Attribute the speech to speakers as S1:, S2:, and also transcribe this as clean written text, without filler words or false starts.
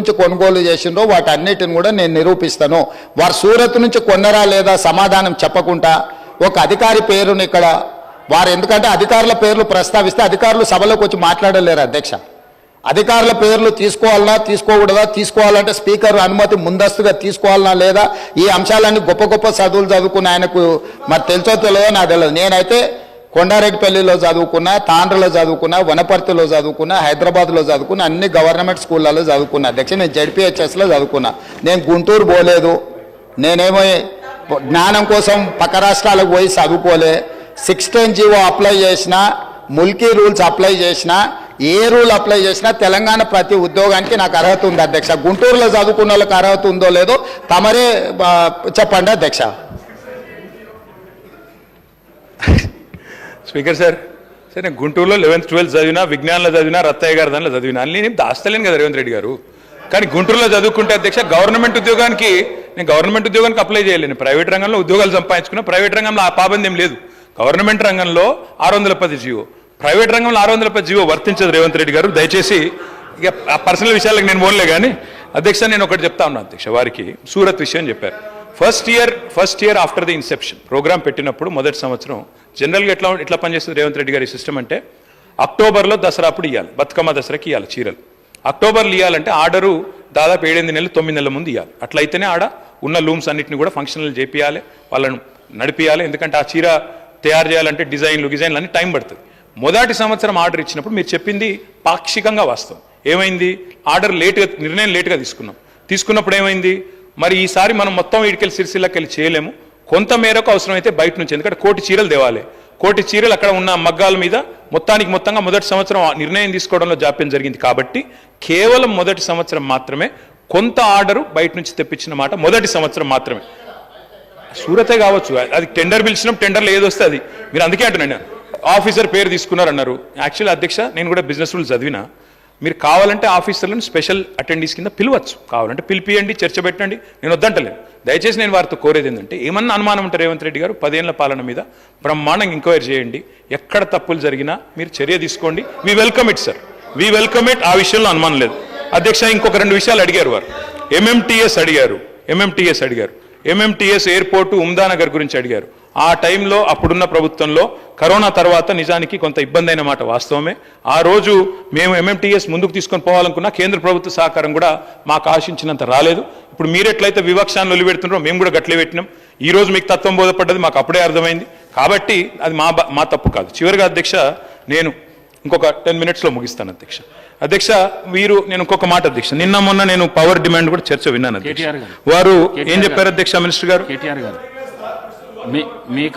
S1: నుంచి కొనుగోలు చేసిండ్రో వాటన్నిటిని కూడా నేను నిరూపిస్తాను. వారు సూరత్ నుంచి కొన్నరా లేదా సమాధానం చెప్పకుండా ఒక అధికారి పేరుని ఇక్కడ వారు, ఎందుకంటే అధికారుల పేర్లు ప్రస్తావిస్తే అధికారులు సభలోకి వచ్చి మాట్లాడలేరు అధ్యక్ష. అధికారుల పేర్లు తీసుకోవాలన్నా తీసుకోకూడదా, తీసుకోవాలంటే స్పీకర్ అనుమతి ముందస్తుగా తీసుకోవాలన్నా లేదా, ఈ అంశాలన్నీ గొప్ప గొప్ప చదువులు చదువుకున్న ఆయనకు మరి తెలుసో తెలియదో నాకు తెలియదు. నేనైతే కొండారెడ్డిపల్లిలో చదువుకున్నా, తాండ్రలో చదువుకున్నా, వనపర్తిలో చదువుకున్నా, హైదరాబాద్లో చదువుకున్నా, అన్ని గవర్నమెంట్ స్కూళ్ళలో చదువుకున్నా అధ్యక్ష. నేను జడ్పీహెచ్ఎస్లో చదువుకున్నా. నేను గుంటూరు పోలేదు. నేనేమో జ్ఞానం కోసం పక్క రాష్ట్రాలకు పోయి చదువుకోలే. 16 జీవో అప్లై చేసినా, ముల్కీ రూల్స్ అప్లై చేసినా, ఏ రూల్ అప్లై చేసినా తెలంగాణ ప్రతి ఉద్యోగానికి నాకు అర్హత ఉంది అధ్యక్ష. గుంటూరులో చదువుకున్న వాళ్ళకి అర్హత ఉందో లేదో తమరే చెప్పండి అధ్యక్ష.
S2: స్పీకర్ సార్, నేను గుంటూరులో 11th 12th చదివినా, విజ్ఞానంలో చదివినా, రత్తయ్య గారి దానిలో చదివినా, నేను దాస్తలేను కదా రేవంత్ రెడ్డి గారు. కానీ గుంటూరులో చదువుకుంటే అధ్యక్ష గవర్నమెంట్ ఉద్యోగానికి అప్లై చేయలేను. ప్రైవేట్ రంగంలో ఉద్యోగాలు సంపాదించుకున్నా. ప్రైవేట్ రంగంలో ఆ పాబంద్యం లేదు. గవర్నమెంట్ రంగంలో 610 జీవో, ప్రైవేట్ రంగంలో 610 జీవో వర్తించదు రేవంత్ రెడ్డి గారు. దయచేసి ఇక ఆ పర్సనల్ విషయాలకు నేను పోన్లే. కానీ అధ్యక్ష నేను ఒకటి చెప్తా ఉన్నా అధ్యక్ష, వారికి సూరత్ విషయం చెప్పారు. First year after the inception program పెట్టినప్పుడు మొదటి సంవత్సరం జనరల్గా ఎట్లా పనిచేస్తుంది రేవంత్ రెడ్డి గారి సిస్టమ్ అంటే, అక్టోబర్లో దసరా అప్పుడు ఇవ్వాలి, బతుకమ్మ దసరాకి ఇవ్వాలి చీరలు. అక్టోబర్లో ఇవ్వాలంటే ఆర్డరు దాదాపు 7-8 నెలలు 9 నెలల ముందు ఇవ్వాలి. అట్లయితేనే ఆడ ఉన్న లూమ్స్ అన్నింటినీ కూడా ఫంక్షనల్ చేపియాలి, వాళ్ళను నడిపియాలి. ఎందుకంటే ఆ చీర తయారు చేయాలంటే డిజైన్లు అన్ని టైం పడుతుంది. మొదటి సంవత్సరం ఆర్డర్ ఇచ్చినప్పుడు మీరు చెప్పింది పాక్షికంగా వాస్తవం. ఏమైంది, ఆర్డర్ నిర్ణయం లేట్గా తీసుకున్నప్పుడు ఏమైంది, మరి ఈసారి మనం మొత్తం వీడికెళ్ళి సిరిసిల్లకి వెళ్ళి చేయలేము, కొంత మేరకు అవసరమైతే బయట నుంచి, ఎందుకంటే 1 కోటి చీరలు తేవాలి. 1 కోటి చీరలు అక్కడ ఉన్న మగ్గాల మీద మొత్తంగా మొదటి సంవత్సరం నిర్ణయం తీసుకోవడంలో జాప్యం జరిగింది. కాబట్టి కేవలం మొదటి సంవత్సరం మాత్రమే కొంత ఆర్డరు బయట నుంచి తెప్పించిన మాట మొదటి సంవత్సరం మాత్రమే. సూరతే కావచ్చు, అది టెండర్ పిలిచినాం, టెండర్లో ఏది వస్తే అది. మీరు అందుకే అంటున్నాను, ఆఫీసర్ పేరు తీసుకున్నారన్నారు. యాక్చువల్లీ అధ్యక్ష నేను కూడా బిజినెస్ రూల్స్ చదివినా. మీరు కావాలంటే ఆఫీసర్లను స్పెషల్ అటెండీస్ కింద పిలవచ్చు, కావాలంటే పిలిపియండి, చర్చ పెట్టండి, నేను వద్దంటలేను. దయచేసి నేను వారితో కోరేది ఏంటంటే, ఏమన్నా అనుమానం ఉంటే రేవంత్ రెడ్డి గారు 10 ఏళ్ల పాలన మీద బ్రహ్మాండంగా ఎంక్వైరీ చేయండి. ఎక్కడ తప్పులు జరిగినా మీరు చర్య తీసుకోండి. We welcome it sir, we welcome it. ఆ విషయంలో అనుమానం లేదు అధ్యక్ష. ఇంకొక 2 విషయాలు అడిగారు వారు. ఎంఎంటీఎస్ అడిగారు. ఎంఎంటీఎస్ ఎయిర్పోర్టు ఉమ్దానగర్ గురించి అడిగారు. ఆ టైంలో అప్పుడున్న ప్రభుత్వంలో కరోనా తర్వాత నిజానికి కొంత ఇబ్బంది అయిన మాట వాస్తవమే. ఆ రోజు మేము ఎంఎంటీఎస్ ముందుకు తీసుకొని పోవాలనుకున్నా కేంద్ర ప్రభుత్వ సహకారం కూడా మాకు ఆశించినంత రాలేదు. ఇప్పుడు మీరెట్లయితే వివక్షాన్ని ఒలిపెడుతున్నారో మేము కూడా గట్లే పెట్టినాం. ఈ రోజు మీకు తత్వం బోధపడ్డది, మాకు అప్పుడే అర్థమైంది. కాబట్టి అది మా తప్పు కాదు. చివరిగా అధ్యక్ష నేను ఇంకొక 10 మినిట్స్లో ముగిస్తాను అధ్యక్ష. నేను ఇంకొక మాట అధ్యక్ష, నిన్న మొన్న నేను పవర్ డిమాండ్ కూడా చర్చ విన్నాను. వారు ఏం చెప్పారు అధ్యక్ష మినిస్టర్ గారు?
S3: మీకు